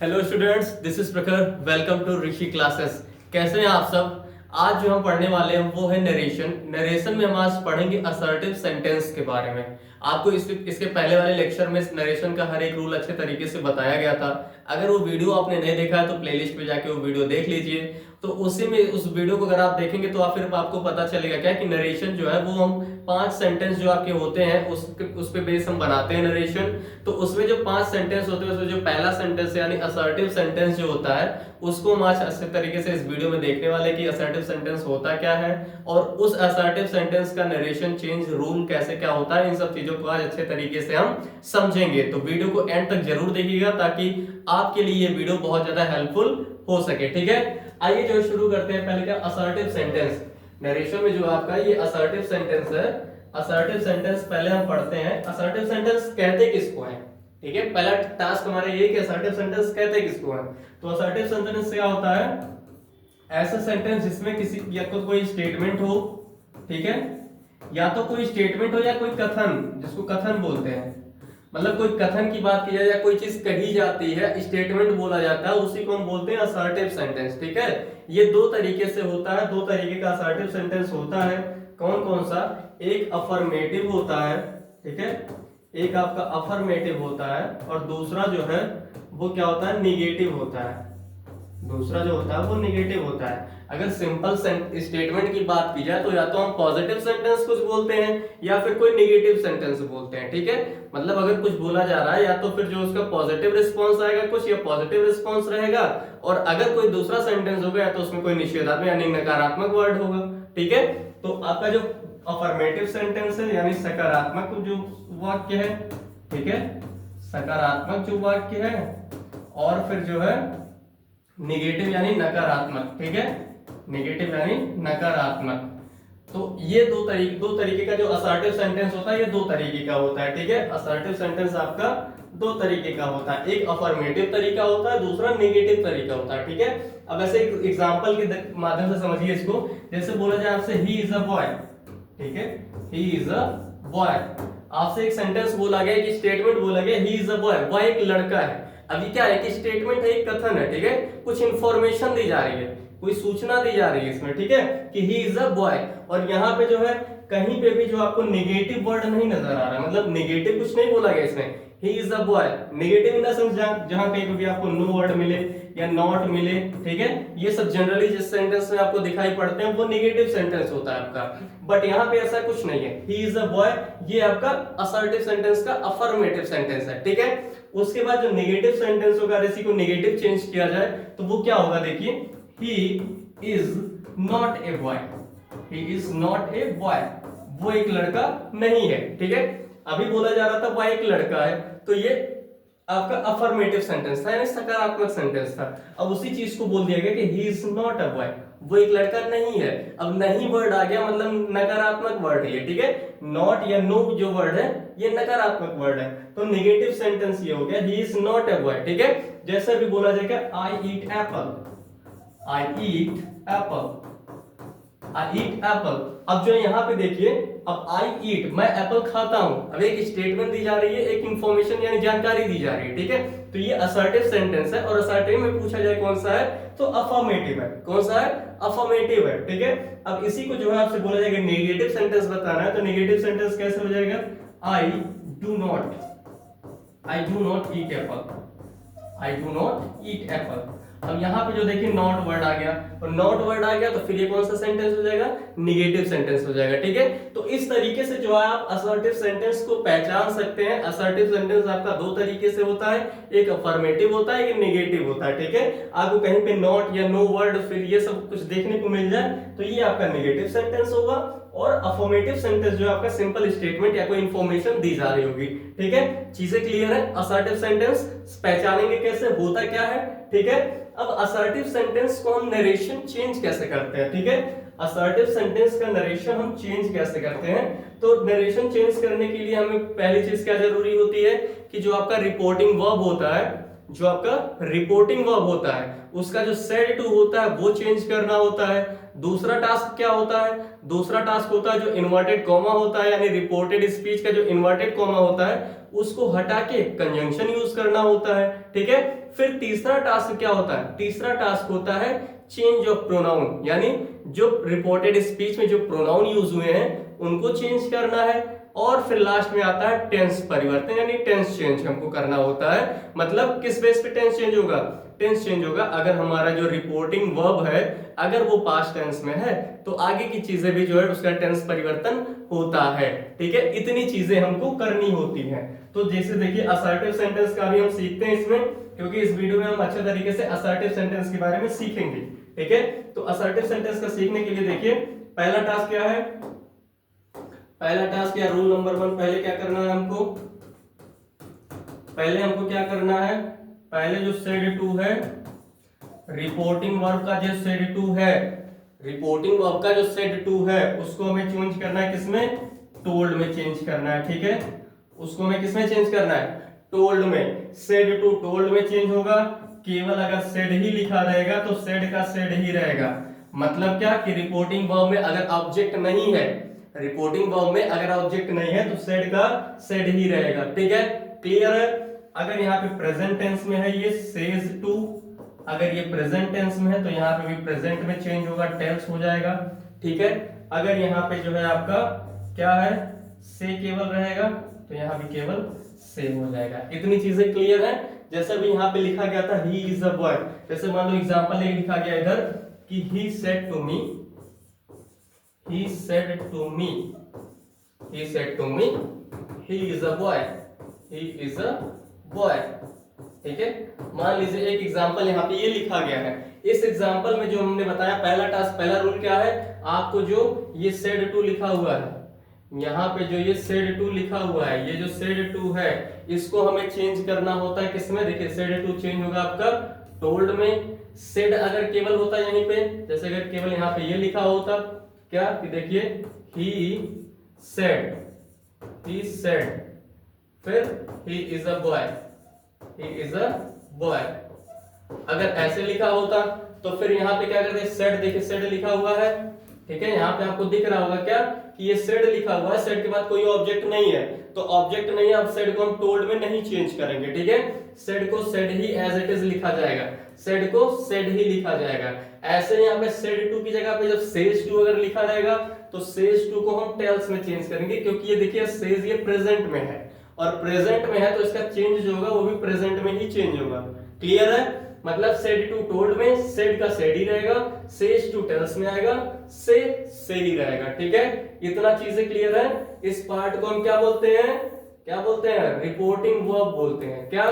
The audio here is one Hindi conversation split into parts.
Hello students, this is Prakhar. Welcome to Rishi classes. कैसे हैं आप सब? आज जो हम पढ़ने वाले हैं वो है नरेशन। नरेशन में हम आज पढ़ेंगे असर्टिव सेंटेंस के बारे में। आपको इसके पहले वाले लेक्चर में नरेशन का हर एक रूल अच्छे तरीके से बताया गया था। अगर वो वीडियो आपने नहीं देखा है तो प्लेलिस्ट पे जाके वो वीडियो देख लीजिए। तो उसी में उस वीडियो को अगर आप देखेंगे तो फिर आपको पता चलेगा क्या कि नरेशन जो है वो हम 5 सेंटेंस जो आपके होते हैं उस पे बेस हम बनाते हैं नरेशन। तो उसमें जो 5 सेंटेंस होते हैं उसमें जो पहला सेंटेंस यानी असर्टिव सेंटेंस जो होता है उसको हम आज अच्छे तरीके से इस वीडियो में देखने वाले कि असर्टिव सेंटेंस होता क्या है और उस असर्टिव सेंटेंस का नरेशन चेंज रूल कैसे क्या होता है, इन सब चीजों को आज अच्छे तरीके से हम समझेंगे। तो वीडियो को एंड तक जरूर देखिएगा ताकि आपके लिए ये वीडियो बहुत ज्यादा हेल्पफुल हो सके। ठीक है, आइए जो शुरू करते हैं। पहले क्या असर्टिव सेंटेंस। नरेशन में जो आपका ये असर्टिव सेंटेंस है, असर्टिव सेंटेंस पहले हम पढ़ते हैं। असर्टिव सेंटेंस कहते किसको है? ठीक है, पहला टास्क हमारा ये कि असर्टिव सेंटेंस कहते किसको है। तो असर्टिव सेंटेंस क्या होता है? ऐसा सेंटेंस जिसमें किसी या तो कोई स्टेटमेंट हो, ठीक है, या तो कोई स्टेटमेंट हो या कोई कथन, जिसको कथन बोलते हैं। मतलब कोई कथन की बात की जाए या कोई चीज कही जाती है, स्टेटमेंट बोला जाता है, उसी को हम बोलते हैं असर्टिव सेंटेंस। ठीक है, ये दो तरीके से होता है, दो तरीके का असर्टिव सेंटेंस होता है। कौन कौन सा? एक अफर्मेटिव होता है, ठीक है, एक आपका अफर्मेटिव होता है और दूसरा जो है वो क्या होता है? निगेटिव होता है। दूसरा जो होता है वो निगेटिव होता है। अगर सिंपल स्टेटमेंट की बात की जाए तो या तो हम पॉजिटिव सेंटेंस कुछ बोलते हैं या फिर कोई निगेटिव सेंटेंस बोलते हैं। ठीक है, मतलब अगर कुछ बोला जा रहा है या तो फिर जो उसका पॉजिटिव रिस्पॉन्स आएगा कुछ, या पॉजिटिव रिस्पॉन्स रहेगा, और अगर कोई दूसरा सेंटेंस होगा तो उसमें कोई निषेधात्मक यानी नकारात्मक वर्ड होगा। ठीक है, तो आपका जो अफर्मेटिव सेंटेंस है यानी सकारात्मक जो वाक्य है, ठीक है, सकारात्मक जो वाक्य है, और फिर जो है निगेटिव यानी नकारात्मक। ठीक है, निगेटिव यानी नकारात्मक। तो ये दो तरीके का जो असर्टिव सेंटेंस होता है ये दो तरीके का होता है। ठीक है, असर्टिव सेंटेंस आपका दो तरीके का होता है, एक अफर्मेटिव तरीका होता है, दूसरा नेगेटिव तरीका होता है। ठीक है, अब ऐसे एक एग्जांपल के माध्यम से समझिए इसको। जैसे बोला जाए आपसे ही इज अ बॉय, ठीक है, ही इज अ बॉय। आपसे एक सेंटेंस बोला गया, एक स्टेटमेंट बोला गया, he is a boy, boy एक लड़का है। अभी क्या है कि स्टेटमेंट है, एक कथन है, ठीक है, कुछ इंफॉर्मेशन दी जा रही है, कोई सूचना दी जा रही है इसमें, ठीक है, कि ही इज अ बॉय। और यहाँ पे जो है कहीं पे भी जो आपको नेगेटिव वर्ड नहीं नजर आ रहा, मतलब नेगेटिव कुछ नहीं बोला गया इसमें। He is a boy, negative in the sense जहां कहीं पे भी आपको नो वर्ड मिले या नॉट मिले, ठीक है, ये सब जनरली जिस सेंटेंस में आपको दिखाई पड़ते हैं वो नेगेटिव सेंटेंस होता है आपका। बट यहाँ पे ऐसा कुछ नहीं है, ही इज अ बॉय ये आपका असर्टिव सेंटेंस का अफर्मेटिव सेंटेंस है। ठीक है, उसके बाद जो नेगेटिव सेंटेंस होगा, इसी को नेगेटिव चेंज किया जाए तो वो क्या होगा? देखिए, he is not a boy, he is not a boy, वो एक लड़का नहीं है। ठीक है, अभी बोला जा रहा था वह एक लड़का है, तो ये आपका अफर्मेटिव सेंटेंस था यानी सकारात्मक सेंटेंस था। अब उसी चीज को बोल दिया गया कि he is not a boy, वो एक लड़का नहीं है। अब नहीं वर्ड आ गया, मतलब नकारात्मक वर्ड है ये। ठीक है, नॉट या नो जो वर्ड है ये नकारात्मक वर्ड है, तो नेगेटिव सेंटेंस ये हो गया, he is not a boy. ठीक है, जैसे भी बोला जाएगा आई ईट एप्पल, आई ईट एप्पल, आई ईट एप्पल। अब जो यहाँ पे देखिए, अब आई ईट, मैं एप्पल खाता हूं। अब एक स्टेटमेंट दी जा रही है, एक इंफॉर्मेशन यानी जानकारी दी जा रही है। ठीक है, तो ये असर्टिव सेंटेंस है और असर्टिव में पूछा जाए कौन सा है तो अफर्मेटिव है। कौन सा है? अफर्मेटिव है। ठीक है, अब इसी को जो है आपसे बोला जाएगा नेगेटिव सेंटेंस बताना है, तो नेगेटिव सेंटेंस कैसे हो जाएगा? I do not, I do not eat Apple, I do not eat Apple. अब यहाँ पे जो देखिए नॉट वर्ड आ गया, और नॉट वर्ड आ गया तो फिर ये कौन सा सेंटेंस हो जाएगा? निगेटिव सेंटेंस हो जाएगा। ठीक है, तो इस तरीके से जो है आप असर्टिव सेंटेंस को पहचान सकते हैं। असर्टिव सेंटेंस आपका दो तरीके से होता है, एक अफर्मेटिव होता है, एक नेगेटिव होता है। ठीक है, आपको कहीं पे नॉट या नो वर्ड फिर ये सब कुछ देखने को मिल जाए तो ये आपका नेगेटिव सेंटेंस होगा, और अफर्मेटिव सेंटेंस जो आपका सिंपल स्टेटमेंट या कोई इंफॉर्मेशन दी जा रही होगी। ठीक है, चीजें क्लियर है? असर्टिव सेंटेंस पहचानेंगे कैसे, होता क्या है। ठीक है, अब असर्टिव सेंटेंस को हम नरेशन चेंज कैसे करते हैं? ठीक है, असर्टिव सेंटेंस का नरेशन हम चेंज कैसे करते हैं? तो नरेशन चेंज करने के लिए हमें पहली चीज क्या जरूरी होती है कि जो आपका रिपोर्टिंग वर्ब होता है, जो आपका रिपोर्टिंग वर्ब होता है उसका जो सेड टू होता है वो चेंज करना होता है। दूसरा टास्क क्या होता है? दूसरा टास्क होता है जो इन्वर्टेड कॉमा होता है, यानी रिपोर्टेड स्पीच का जो इन्वर्टेड कॉमा होता है उसको हटा के कंजंक्शन यूज करना होता है, ठीक है। फिर तीसरा टास्क क्या होता है, तीसरा टास्क होता है चेंज ऑफ प्रोनाउन, यानी जो रिपोर्टेड स्पीच में जो प्रोनाउन यूज हुए हैं उनको चेंज करना है। और फिर लास्ट में आता है टेंस परिवर्तन, यानी टेंस चेंज हमको करना होता है। मतलब किस बेस पे टेंस चेंज होगा, टेंस चेंज होगा अगर हमारा जो रिपोर्टिंग वर्ब है अगर वो पास्ट टेंस में है तो आगे की चीजें भी जो है उसका टेंस परिवर्तन होता है, ठीक है। इतनी चीजें हमको करनी होती हैं। तो जैसे देखिए असर्टिव सेंटेंस का भी हम सीखते हैं इसमें, क्योंकि इस वीडियो में हम अच्छे तरीके से असर्टिव सेंटेंस के बारे में सीखेंगे, ठीक है। तो असर्टिव सेंटेंस का सीखने के लिए देखिए पहला टास्क क्या है, पहला टास्क या रूल नंबर 1, पहले क्या करना है हमको, पहले हमको क्या करना है, पहले जो सेड टू है रिपोर्टिंग वर्ब का जो सेड टू है, रिपोर्टिंग वर्ब का जो सेड टू है उसको हमें चेंज करना है किसमें, टोल्ड में चेंज करना है, ठीक है। उसको हमें किसमें चेंज करना है, टोल्ड में। सेड टू टोल्ड में चेंज होगा, केवल अगर सेड ही लिखा रहेगा तो सेड का सेड ही रहेगा। मतलब क्या कि रिपोर्टिंग वर्ब में अगर ऑब्जेक्ट नहीं है, रिपोर्टिंग वर्ब में अगर ऑब्जेक्ट नहीं है तो सेड का सेड ही रहेगा, ठीक है। क्लियर है। अगर यहाँ पे प्रेजेंट टेंस में है ये सेज टू, अगर ये प्रेजेंट टेंस में है तो यहाँ पे भी प्रेजेंट में चेंज होगा, टेल्स हो जाएगा, ठीक है। अगर यहाँ पे जो है आपका क्या है, से केवल रहेगा तो यहाँ भी केवल से हो जाएगा। इतनी चीजें क्लियर है। जैसे भी यहाँ पे लिखा गया था ही इज अ बॉय, जैसे मान लो एग्जांपल एक लिखा गया इधर कि he said to me, he said to me, he said to me he is a boy, he is a boy, ठीक है। मान लीजिए एक एग्जांपल यहाँ पे ये लिखा गया है, इस एग्जांपल में जो हमने बताया पहला टास्क, पहला रूल क्या है, आपको जो ये said to लिखा हुआ है, यहाँ पे जो ये said to लिखा हुआ है, ये जो said to है इसको हमें चेंज करना होता है किसमें, देखिए said to चेंज होगा आपका टोल्ड में। said अगर केवल होता यहीं पे, जैसे अगर केवल यहाँ पे ये लिखा होता क्या कि देखिए he said, he said, फिर he is a boy, he is a boy। अगर ऐसे लिखा होता तो फिर यहाँ पे क्या करते, said, देखिए said लिखा हुआ है, ठीक है। यहाँ पे आपको दिख रहा होगा क्या कि ये said लिखा हुआ है, said के बाद कोई ऑब्जेक्ट नहीं है, तो ऑब्जेक्ट नहीं है, अब said को हम टोल्ड में नहीं चेंज करेंगे, ठीक है। said को said ही एज इट इज लिखा जाएगा, said को said ही लिखा जाएगा। ऐसे यहाँ पे said to की जगह पे जब says to अगर लिखा रहेगा तो says to को हम tells में चेंज करेंगे, क्योंकि ये देखिए says ये प्रेजेंट में है और प्रेजेंट में है तो इसका चेंज जो होगा वो भी प्रेजेंट में ही चेंज होगा। क्लियर है। मतलब said to told में said का said ही रहेगा, says to tells में आएगा से ही रहेगा, ठीक है। इतना चीजें क्लियर है। इस पार्ट को हम क्या बोलते हैं, क्या बोलते हैं, रिपोर्टिंग वर्ब बोलते हैं। क्या,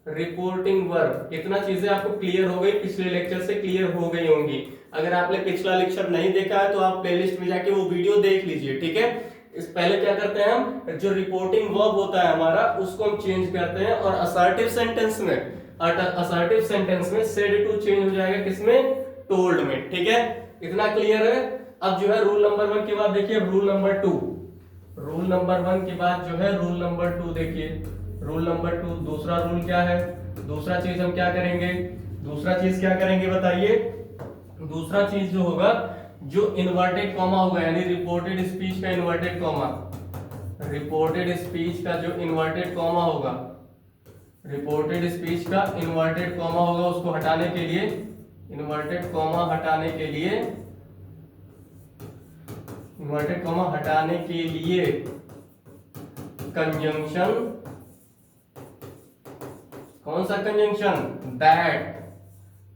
रिपोर्टिंग वर्ब। इतना चीजें आपको क्लियर हो गई, पिछले लेक्चर से क्लियर हो गई होंगी। अगर आपने पिछला लेक्चर नहीं देखा है तो आप प्लेलिस्ट में जाके वो वीडियो देख लीजिए, ठीक है। इस पहले क्या करते हैं हम, जो रिपोर्टिंग वर्ब होता है हमारा उसको हम चेंज करते हैं, और असर्टिव सेंटेंस में, असर्टिव सेंटेंस में सेड टू चेंज हो जाएगा किसमें, टोल्ड में, ठीक है। इतना क्लियर है। अब जो है रूल नंबर 1 के बाद देखिए रूल नंबर 2, रूल नंबर 1 के बाद जो है रूल नंबर 2 देखिए, रूल नंबर 2 दूसरा रूल क्या है, दूसरा चीज हम क्या करेंगे, दूसरा चीज क्या करेंगे बताइए। दूसरा चीज जो होगा, जो इन्वर्टेड कॉमा होगा, यानी रिपोर्टेड स्पीच का इन्वर्टेड कॉमा, रिपोर्टेड स्पीच का जो इन्वर्टेड कॉमा होगा, रिपोर्टेड स्पीच का इन्वर्टेड कॉमा होगा, उसको हटाने के लिए, इन्वर्टेड कॉमा हटाने के लिए, इन्वर्टेड कॉमा हटाने के लिए कंजंक्शन, कौन सा कंजंक्शन, दैट,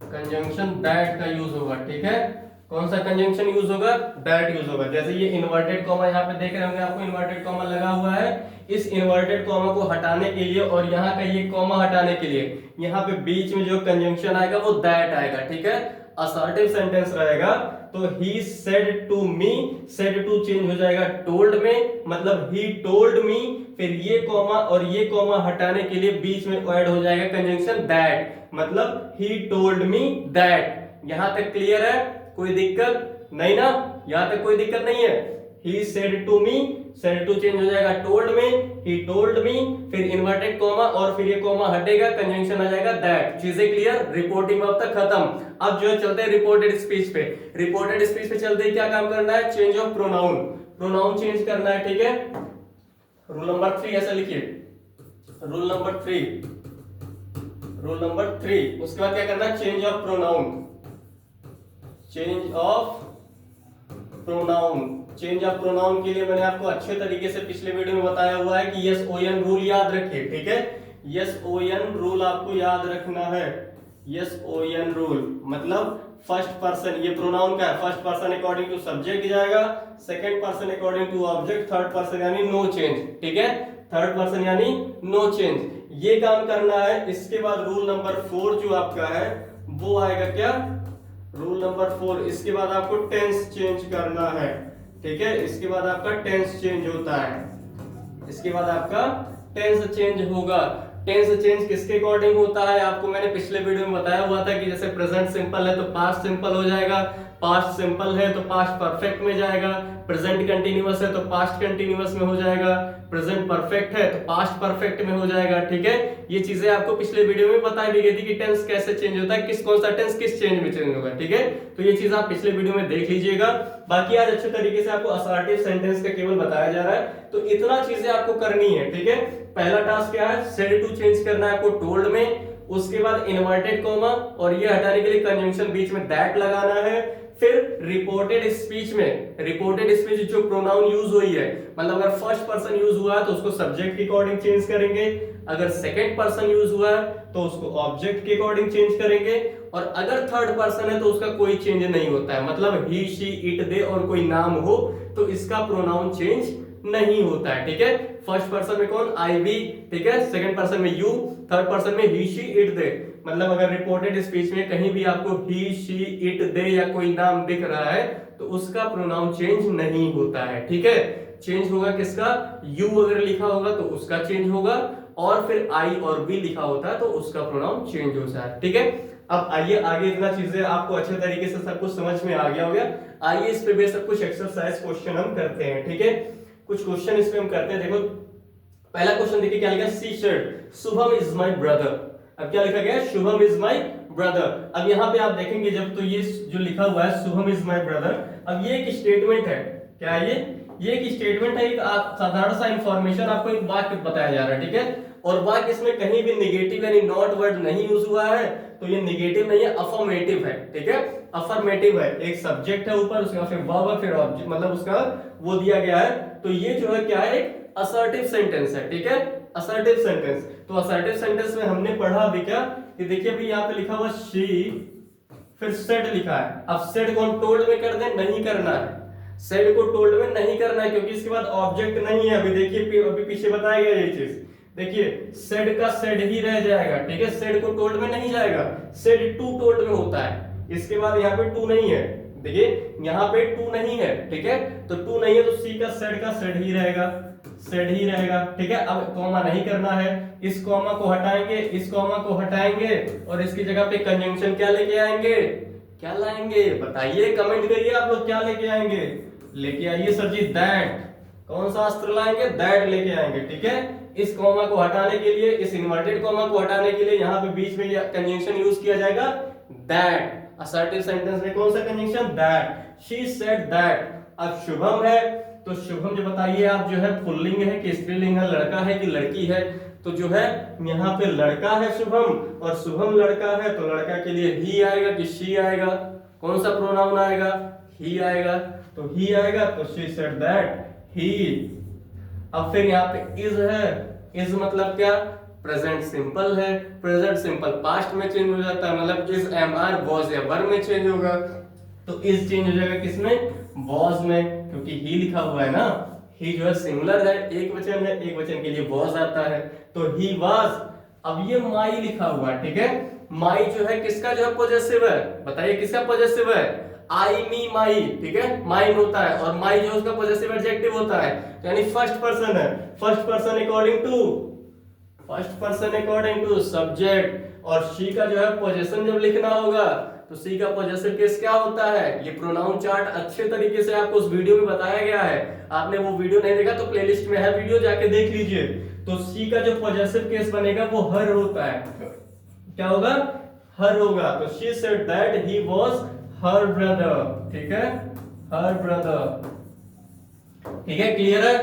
कंजंक्शन दैट का यूज होगा, ठीक है। कौन सा कंजंक्शन यूज होगा, दैट यूज होगा। जैसे ये इन्वर्टेड कॉमा यहाँ पे देख रहे होंगे आपको, इन्वर्टेड कॉमा लगा हुआ है, इस इन्वर्टेड कॉमा को हटाने के लिए और यहाँ का ये कॉमा हटाने के लिए यहाँ पे बीच में जो कंजंक्शन आएगा वो दैट आएगा, ठीक है। असर्टिव सेंटेंस रहेगा तो he said to me, said to change हो जाएगा टोल्ड में, मतलब ही टोल्ड मी, फिर ये कॉमा और ये कॉमा हटाने के लिए बीच में ऐड हो जाएगा कंजंक्शन दैट, मतलब ही टोल्ड मी दैट। यहां तक क्लियर है, कोई दिक्कत नहीं ना, यहां तक कोई दिक्कत नहीं है। he said to me, said to change हो जाएगा told में, he told me, फिर इन्वर्टेड कॉमा और फिर ये कॉमा हटेगा, कंजंक्शन आ जाएगा दैट। चीजें क्लियर, रिपोर्टिंग अब तक खत्म। अब जो है चलते हैं रिपोर्टेड स्पीच पे। रिपोर्टेड स्पीच पे चलते ही क्या काम करना है, change of pronoun, pronoun change करना है, ठीक है। रूल नंबर 3 ऐसा लिखिए, rule number three, rule number three, उसके बाद क्या करना है, change of pronoun, change of pronoun. Change of pronoun के लिए मैंने आपको अच्छे तरीके से पिछले वीडियो में बताया हुआ है कि यस ओ एन रूल याद रखिए, ठीक है। यस ओ एन रूल आपको याद रखना है। यस ओ एन रूल मतलब फर्स्ट पर्सन, ये प्रोनाउन का है, first person according to subject जाएगा, second person according to object, third person यानी नो चेंज, ठीक है। थर्ड पर्सन यानी नो चेंज, ये काम करना है। इसके बाद रूल नंबर 4 जो आपका है वो आएगा क्या, रूल नंबर 4, इसके बाद आपको टेंस चेंज करना है, ठीक है। इसके बाद आपका टेंस चेंज होता है, इसके बाद आपका टेंस चेंज होगा। टेंस चेंज किसके अकॉर्डिंग होता है, आपको मैंने पिछले वीडियो में बताया हुआ था कि जैसे प्रेजेंट सिंपल है तो पास्ट सिंपल हो जाएगा, पास्ट सिंपल है तो पास्ट परफेक्ट में जाएगा, प्रेजेंट कंटीन्यूअस है तो पास्ट कंटीन्यूअस में हो जाएगा, प्रेजेंट परफेक्ट है तो पास्ट परफेक्ट में हो जाएगा, ठीक है। ये चीजें आपको पिछले वीडियो में बताई भी गई थी कि टेंस कैसे चेंज होता है, किस कौन सा टेंस किस चेंज में चेंज होगा, ठीक है। तो ये चीज आप पिछले वीडियो में देख लीजिएगा। बाकी आज अच्छे तरीके से आपको असर्टिव सेंटेंस का केवल बताया जा रहा है, तो इतना चीजें आपको करनी है, ठीक है। पहला टास्क क्या है, सेड टू चेंज करना है आपको टोल्ड में, उसके बाद इन्वर्टेड कॉमा और ये हटाने के लिए कंजंक्शन बीच में दैट लगाना है। फिर रिपोर्टेड स्पीच में, रिपोर्टेड स्पीच जो प्रोनाउन यूज हुई है, मतलब अगर फर्स्ट पर्सन यूज हुआ है तो उसको सब्जेक्ट के अकॉर्डिंग चेंज करेंगे, अगर सेकंड पर्सन यूज हुआ है तो उसको ऑब्जेक्ट के अकॉर्डिंग चेंज करेंगे, और अगर थर्ड पर्सन है तो उसका कोई चेंज नहीं होता है, मतलब ही शी इट दे और कोई नाम हो तो इसका प्रोनाउन चेंज नहीं होता है, ठीक है। फर्स्ट पर्सन में कौन, आई वी, ठीक है, सेकंड पर्सन में यू, थर्ड पर्सन में ही शी इट दे। मतलब अगर रिपोर्टेड स्पीच में कहीं भी आपको ही शी इट दे या कोई नाम दिख रहा है तो उसका प्रोनाउन चेंज नहीं होता है, ठीक है। चेंज होगा किसका, यू अगर लिखा होगा तो उसका चेंज होगा, और फिर आई और बी लिखा होता है तो उसका प्रोनाउन चेंज हो जाए, ठीक है। अब आइए आगे, इतना चीजें आपको अच्छे तरीके से सब कुछ समझ में आ गया होगा। आइए इस पे बेस कुछ एक्सरसाइज क्वेश्चन हम करते हैं, ठीक है। कुछ क्वेश्चन इस पे हम करते हैं। देखो पहला क्वेश्चन देखिए क्या लिखा, she said Shubham is my brother. अब क्या लिखा गया, शुभम इज माय ब्रदर। अब यहाँ पे आप देखेंगे जब, तो ये जो लिखा हुआ है शुभम इज माय ब्रदर, अब ये एक स्टेटमेंट है, क्या है ये एक स्टेटमेंट है, एक साधारण सा इंफॉर्मेशन आपको एक वाक्य बताया जा रहा है, ठीक है। और वाक्य इसमें कहीं भी नेगेटिव यानी नॉट वर्ड नहीं यूज हुआ है, तो ये नेगेटिव नहीं है, अफर्मेटिव है, ठीक है। अफर्मेटिव है, एक सब्जेक्ट है ऊपर, उसके बाद फिर वर्ब है, फिर ऑब्जेक्ट, मतलब उसका वो दिया गया है। तो ये जो है क्या है, एक असर्टिव सेंटेंस है, ठीक है, असर्टिव सेंटेंस। तो असर्टिव सेंटेंस में हमने पढ़ा अभी क्या, कि देखिए अभी यहाँ पे लिखा हुआ शी, फिर सेड लिखा है। अब सेड को हम टोल्ड में कर दें, नहीं करना है, सेड को टोल्ड में नहीं करना है क्योंकि इसके बाद ऑब्जेक्ट नहीं है। अभी देखिए अभी पीछे बताया गया ये चीज, देखिए सेड का सेड ही रह जाएगा, ठीक है। सेड को टोल्ड में नहीं जाएगा, सेड टू टोल्ड में होता है। इसके बाद यहाँ पे टू नहीं है, देखिए यहाँ पे टू नहीं है, ठीक है। तो टू नहीं है तो सी का सेड ही रहेगा, सेड ही रहेगा, ठीक है। अब कॉमा नहीं करना है, इस कॉमा को हटाएंगे, इस कॉमा को हटाएंगे और इसकी जगह पे कंजंक्शन क्या लेके आएंगे, क्या लाएंगे बताइए, कमेंट करिए आप लोग क्या लेके आएंगे। लेके आइए सर जी दैट, कौन सा अस्त्र लाएंगे, दैट लेके आएंगे, ठीक है। इस कॉमा को हटाने के लिए, इस इन्वर्टेड कॉमा को हटाने के लिए यहाँ पे बीच में कंजंक्शन यूज किया जाएगा दैट। असर्टिव सेंटेंस में कौन सा conjunction, that. She said that. अब शुभम है तो शुभम जो बताइए आप, जो है पुल्लिंग है कि स्त्रीलिंग है, लड़का है कि लड़की है, तो जो है यहाँ पे लड़का है शुभम, और शुभम लड़का है तो लड़का के लिए ही आएगा कि शी आएगा, कौन सा प्रोनाउन आएगा, ही आएगा, तो ही आएगा, तो शी सेड दैट ही। अब फिर यहाँ पे इज है, इज मतलब क्या, प्रेजेंट सिंपल है, प्रेजेंट सिंपल पास्ट में चेंज हो जाता है, मतलब इज एम आर वॉज या वर में चेंज होगा, तो इज चेंज हो जाएगा किसमें, वॉज में, क्योंकि ही लिखा हुआ है ना, ही जो है सिंगुलर है, एक वचन है, एक वचन के लिए वॉज आता है, तो ही वॉज। अब ये माई लिखा हुआ है, ठीक है। माई जो है किसका जो है पॉजेसिव है, बताइए किसका पॉजेसिव है, आई मी माई, ठीक है, माइन होता है, और माई जो उसका पॉजेसिव एडजेक्टिव होता है, तो यानी फर्स्ट पर्सन है, first person according to subject. और शी का जो है पोजेशन जब लिखना होगा तो सी का पॉजेसिव केस क्या होता है, ये प्रोनाउन चार्ट अच्छे तरीके से आपको उस वीडियो में बताया गया है। आपने वो वीडियो नहीं देखा तो प्लेलिस्ट में है वीडियो, जाके देख लीजिए। तो सी का जो पॉजेसिव केस बनेगा वो हर होता है, क्या होगा, हर होगा। तो she said that he was her brother, ठीक है, हर ब्रदर, ठीक है, क्लियर है।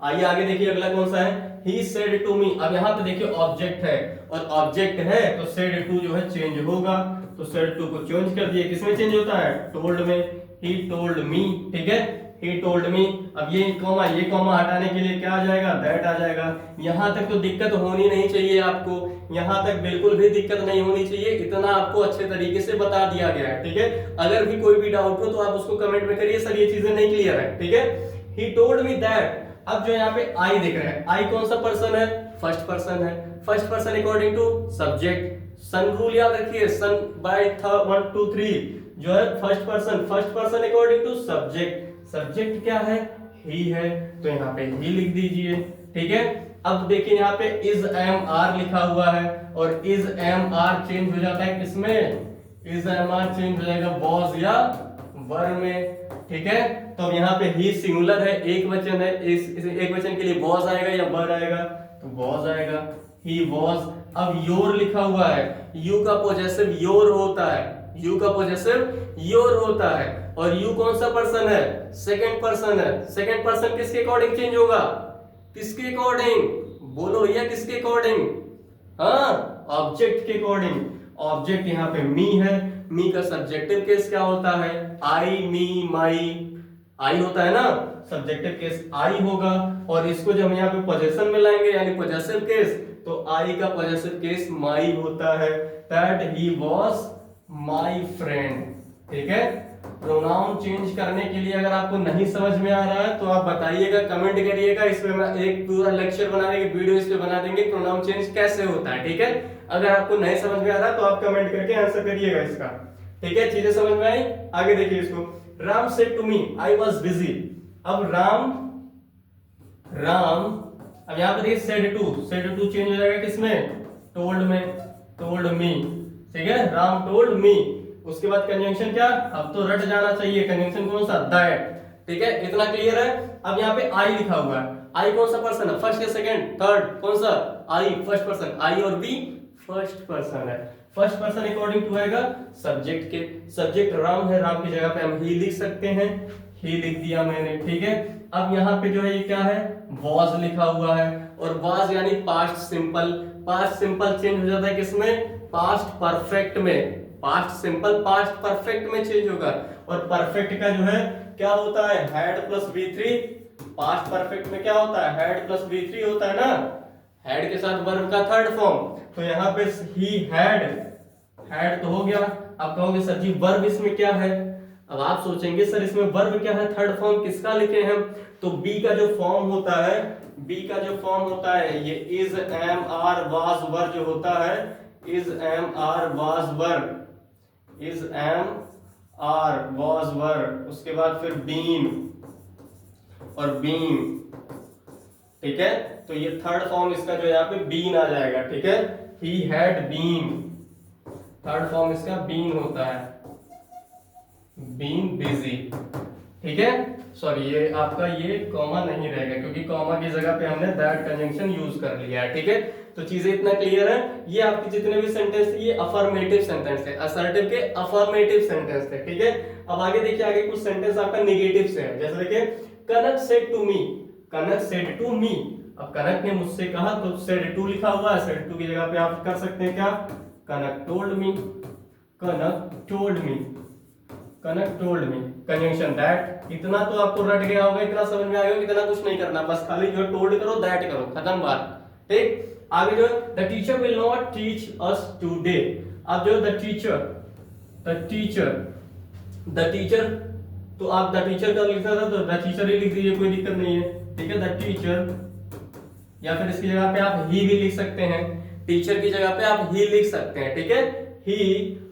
आइए आगे देखिए अगला कौन सा है, ही सेड टू मी। अब यहाँ पे देखिए ऑब्जेक्ट है और ऑब्जेक्ट है तो सेड टू जो है चेंज होगा, तो सेड टू को चेंज कर दिए, किसमें चेंज होता है, टोल्ड में, ही टोल्ड मी, ठीक है, ही टोल्ड मी। अब ये कॉमा हटाने के लिए क्या आ जाएगा, दैट आ जाएगा। यहां तक तो दिक्कत होनी नहीं चाहिए आपको, यहां तक बिल्कुल भी दिक्कत नहीं होनी चाहिए, इतना आपको अच्छे तरीके से बता दिया गया है, ठीक है। अगर भी कोई भी डाउट हो तो आप उसको कमेंट में करिए, सर ये चीजें नहीं क्लियर है, ठीक है। He told me that. अब जो यहाँ पे आई दिख रहा है, आई कौन सा पर्सन है, फर्स्ट पर्सन है, first person according to subject. SON rule याद रखिए, सन बाय 1 2 3 जो है first person according to subject. Subject क्या है, ही है, तो यहाँ पे ही लिख दीजिए, ठीक है। अब देखिए यहाँ पे इज एम आर लिखा हुआ है और इज एम आर चेंज हो जाता है किसमें, इज एम आर चेंज हो जाएगा वॉज या वर में, ठीक है। तो यहाँ पे ही सिंगुलर है, एक वचन है, इस एक वचन के लिए वॉज आएगा या वर आएगा, तो वॉज आएगा, ही वॉज। अब योर लिखा हुआ है, यू का पोजेसिव योर होता है, यू का पोजेसिव योर होता है, और यू कौन सा पर्सन है, सेकंड पर्सन है। सेकंड पर्सन किसके अकॉर्डिंग चेंज होगा, किसके अकॉर्डिंग, बोलो भैया किसके अकॉर्डिंग, हाँ ऑब्जेक्ट के अकॉर्डिंग। ऑब्जेक्ट यहाँ पे मी है, मी का सब्जेक्टिव केस क्या होता है, आई मी माई, आई होता है ना, सब्जेक्टिव केस आई होगा, और इसको जब हम यहाँ पे पोजेशन में लाएंगे यानी पोजेसिव केस, तो आई का पोजेसिव केस माई होता है, that he was my friend, ठीक है। प्रोनाउन चेंज करने के लिए अगर आपको नहीं समझ में आ रहा है तो आप बताइएगा, कमेंट करिएगा, इस पे मैं एक पूरा लेक्चर बनाने की वीडियो इस पे बना देंगे, प्रोनाउन चेंज कैसे होता है, ठीक है। अगर आपको नहीं समझ में आ रहा तो आप कमेंट करके आंसर करिएगा इसका, ठीक है। चीजें समझ में आई, आगे देखिए इसको। Ram said to me I was busy. अब राम अब यहाँ पे देखिए सेड टू चेंज हो जाएगा किसमें, टोल्ड में, टोल्ड मी, ठीक है, राम टोल्ड मी। उसके बाद कंजंक्शन क्या, अब तो रट जाना चाहिए, कंजंक्शन कौन सा, दैट, ठीक है, इतना क्लियर है। अब यहाँ पे आई लिखा हुआ है, आई कौन सा पर्सन है, फर्स्ट या सेकंड, थर्ड, कौन सा, आई फर्स्ट पर्सन, आई और बी फर्स्ट पर्सन है। फर्स्ट पर्सन अकॉर्डिंग टू आएगा सब्जेक्ट के, सब्जेक्ट राम है, राम की जगह पे हम ही लिख सकते हैं, ही लिख दिया मैंने, ठीक है। अब यहाँ पे जो है ये क्या है, वॉज लिखा हुआ है, और वॉज यानी past simple, past simple change हो जाता है किसमें, पास्ट परफेक्ट में, पास्ट सिंपल पास्ट परफेक्ट में चेंज होगा, और परफेक्ट का जो है क्या होता है, had plus V3। Past perfect में क्या होता है, हैड प्लस V3 होता है ना, हैड के साथ वर्ब का थर्ड फॉर्म, तो यहाँ पे ही हैड तो हो गया। अब कहोगे सर जी वर्ब इसमें क्या है, अब आप सोचेंगे सर इसमें वर्ब क्या है, थर्ड फॉर्म किसका लिखे हैं, तो बी का जो फॉर्म होता है, बी का जो फॉर्म होता है ये is am are was were जो होता है, is am are was were, is am are was were, उसके बाद फिर बीन और बीन, ठीक है। तो ये थर्ड फॉर्म इसका जो यहाँ पे बीन आ जाएगा, ठीक है, he had been, third form इसका बीन होता है, बीन बिजी, ठीक है। सॉरी ये आपका ये कॉमा नहीं रहेगा क्योंकि कॉमा की जगह पे हमने दैट कंजंक्शन यूज कर लिया है, ठीक है। तो चीजें इतना क्लियर है, ये आपके जितने भी सेंटेंस थे ये अफर्मेटिव सेंटेंस थे, असर्टिव के अफर्मेटिव सेंटेंस थे, ठीक है। अब आगे देखिए, आगे कुछ सेंटेंस आपका नेगेटिव से है, जैसे देखिए Kanak said to me, Kanak said to me. अब कनक ने मुझसे कहा तो सेड टू लिखा हुआ है, सेड टू की जगह पे आप कर सकते हैं क्या, Kanak told me, Kanak told me, Kanak told me, conjunction that. इतना तो आपको रट गया होगा, इतना समझ में आ गया, इतना कुछ नहीं करना, बस खाली जो टोल्ड करो दैट करो, खत्म बात, ठीक। आगे जो the teacher will not teach us today. अब जो द टीचर तो आप द टीचर का लिखा था तो द टीचर ही लिख दीजिए, कोई दिक्कत नहीं है, ठीक है। द टीचर, या फिर इसकी जगह पे आप ही भी लिख सकते हैं, टीचर की जगह पे आप ही लिख सकते हैं, ठीक है, ही।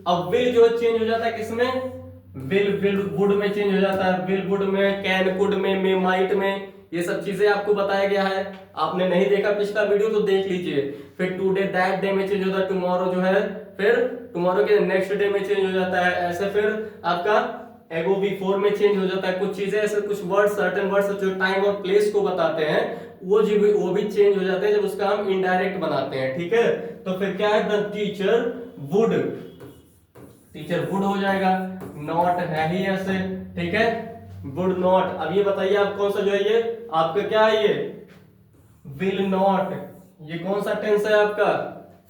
अब विल जो चेंज हो जाता है किसमें, विल वुड में चेंज हो जाता है, विल वुड में, कैन कुड में, मे माइट में, ये सब चीजें आपको बताया गया है। आपने नहीं देखा पिछला वीडियो तो देख लीजिए। फिर टुडे दैट डे में चेंज होता है, टुमारो जो है फिर टुमारो के नेक्स्ट डे में चेंज हो जाता है, ऐसे फिर आपका एगो बिफोर में चेंज हो जाता है। कुछ चीजें ऐसे, कुछ वर्ड, सर्टेन वर्ड्स जो टाइम और प्लेस को बताते हैं वो भी चेंज हो जाते हैं जब उसका हम इनडायरेक्ट बनाते हैं, ठीक है। तो फिर क्या है, the teacher would, teacher would हो जाएगा, नॉट है ही ऐसे, ठीक है, वुड नॉट। अब ये बताइए आप कौन सा जो है ये आपका क्या है, ये विल नॉट, ये कौन सा टेंस है आपका,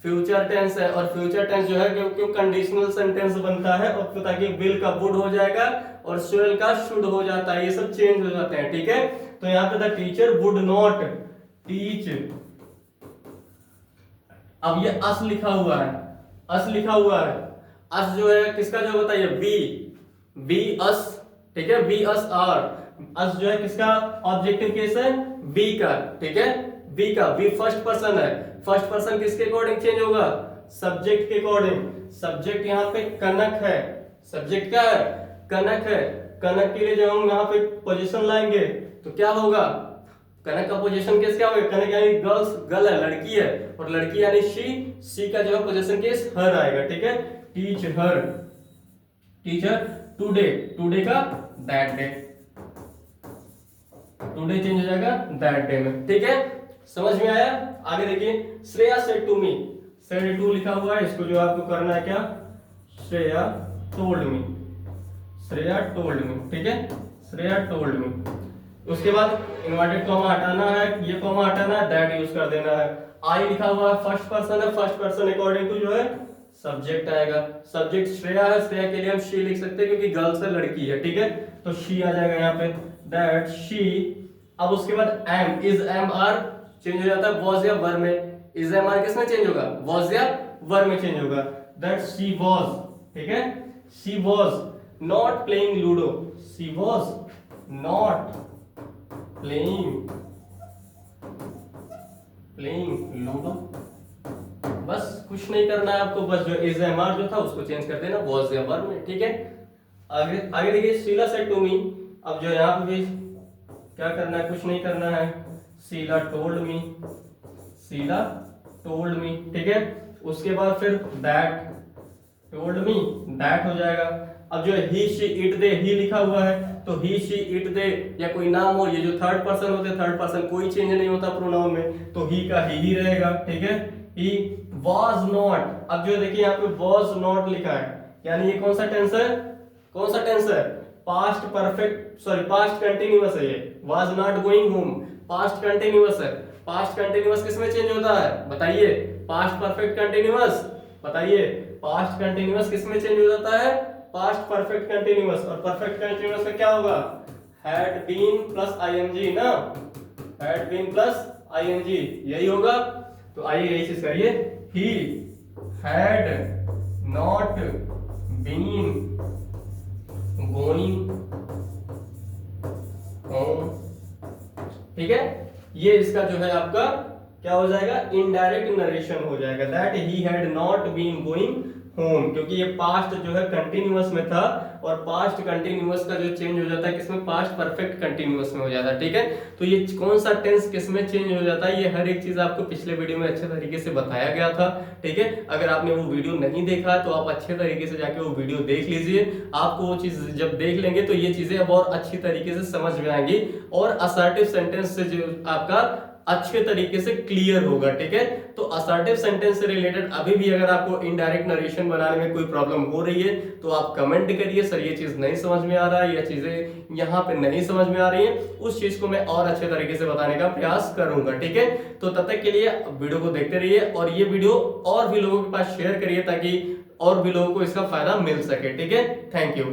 फ्यूचर टेंस है। और फ्यूचर टेंस जो है क्यों कंडीशनल सेंटेंस बनता है, और ताकि विल का वुड हो जाएगा और शेल का शुड हो जाता है, ये सब चेंज हो जाते हैं, ठीक है। तो यहाँ पे the teacher would not teach, अब ये अस लिखा हुआ है, अस लिखा हुआ है, अस जो है किसका जो बताइए, बी अस, ठीक है, बी अस आर, अस जो है किसका ऑब्जेक्टिव केस है, बी का, ठीक है, बी का, बी फर्स्ट पर्सन है, फर्स्ट पर्सन किसके अकॉर्डिंग चेंज होगा, सब्जेक्ट के अकॉर्डिंग, सब्जेक्ट यहाँ पे कनक है, सब्जेक्ट क्या है, कनक है, कनक के लिए जब हम यहाँ पे पोजीशन लाएंगे तो क्या होगा, कनक का पोजीशन केस क्या होगा, कनक यानी गर्ल्स, गर्ल है, लड़की है, और लड़की यानी शी का जो है पोजीशन केस हर आएगा, ठीक है, टीच हर, टीचर टुडे, टुडे का दैट डे, टुडे चेंज हो जाएगा दैट डे में, ठीक है, समझ में आया। आगे देखिए, Shreya said to me, said to लिखा हुआ है, इसको जो आपको करना है क्या, Shreya told me, Shreya told me, ठीक है, श्रेया टोल्ड मी। उसके बाद इन्वर्टेड कॉमा हटाना है, ये कॉमा हटाना है, दैट यूज कर देना है। आई लिखा हुआ है, फर्स्ट पर्सन है, फर्स्ट पर्सन अकॉर्डिंग टू जो है सब्जेक्ट आएगा, सब्जेक्ट श्रेया है, श्रेया के लिए हम शी लिख सकते हैं क्योंकि गर्ल्स है, लड़की है, ठीक है, तो शी आ जाएगा यहाँ पे, दैट शी। अब उसके बाद am, is am are change हो जाता है वॉज या वर में, इज एम आर किसमें चेंज होगा, वॉज या वर में चेंज होगा, दैट शी वॉज, ठीक है, she was not playing ludo, she was not playing ludo, बस कुछ नहीं करना है आपको, बस जो इज एम आर जो था उसको चेंज कर देना वॉज या वर में, ठीक है। आगे आगे देखिए, शीला सेड टू मी, अब जो यहाँ पे भी क्या करना है, कुछ नहीं करना है, Sheela told me, Sheela told me, ठीक है। उसके बाद फिर दैट, टोल्ड मी दैट हो जाएगा। अब जो ही शी इट दे, ही लिखा हुआ है, तो ही शी इट दे या कोई नाम हो, ये जो थर्ड पर्सन होते हैं, थर्ड पर्सन कोई चेंज नहीं होता प्रोनाउन में, तो ही का ही रहेगा, ठीक है। ही वाज नॉट, अब जो देखिए यहाँ पे वाज नॉट लिखा है, यानी ये कौन सा टेंस है, कौन सा टेंस है, past perfect, sorry past continuous है, ये was not going home, past continuous है, पास्ट कंटिन्यूअस किसमें चेंज होता है बताइए, पास्ट परफेक्ट कंटिन्यूअस, बताइए पास्ट कंटिन्यूअस किसमें चेंज हो जाता है, पास्ट परफेक्ट कंटिन्यूअस, और परफेक्ट कंटिन्यूअस में क्या होगा, हैड बीन प्लस आईएनजी ना, हैड बीन प्लस आईएनजी, यही होगा। तो आइए यही चीज करिए, he had not been going home, ठीक है, ये इसका जो है आपका क्या हो जाएगा, इनडायरेक्ट नरेशन हो जाएगा, that he had not been going home, क्योंकि ये पास्ट जो है कंटिन्यूअस में था, और पास्ट कंटिन्यूअस का जो चेंज हो जाता है किसमें, पास्ट परफेक्ट कंटिन्यूअस में हो जाता है, ठीक है। तो ये कौन सा टेंस किसमें चेंज हो जाता है, ये हर एक चीज आपको पिछले वीडियो में अच्छे तरीके से बताया गया था, ठीक है। अगर आपने वो वीडियो नहीं देखा तो आप अच्छे तरीके से जाके वो वीडियो देख लीजिए, आपको वो चीज जब देख लेंगे तो ये चीजें अब और अच्छी तरीके से समझ में आएंगी, और असर्टिव सेंटेंस से जो आपका अच्छे तरीके से क्लियर होगा, ठीक है। तो असर्टिव सेंटेंस से रिलेटेड अभी भी अगर आपको इनडायरेक्ट नरेशन बनाने में कोई प्रॉब्लम हो रही है तो आप कमेंट करिए, सर ये चीज नहीं समझ में आ रहा है, या चीजें यहाँ पे नहीं समझ में आ रही है, उस चीज को मैं और अच्छे तरीके से बताने का प्रयास करूंगा, ठीक है। तो तब तक के लिए वीडियो को देखते रहिए, और ये वीडियो और भी लोगों के पास शेयर करिए ताकि और भी लोगों को इसका फायदा मिल सके, ठीक है। Thank you.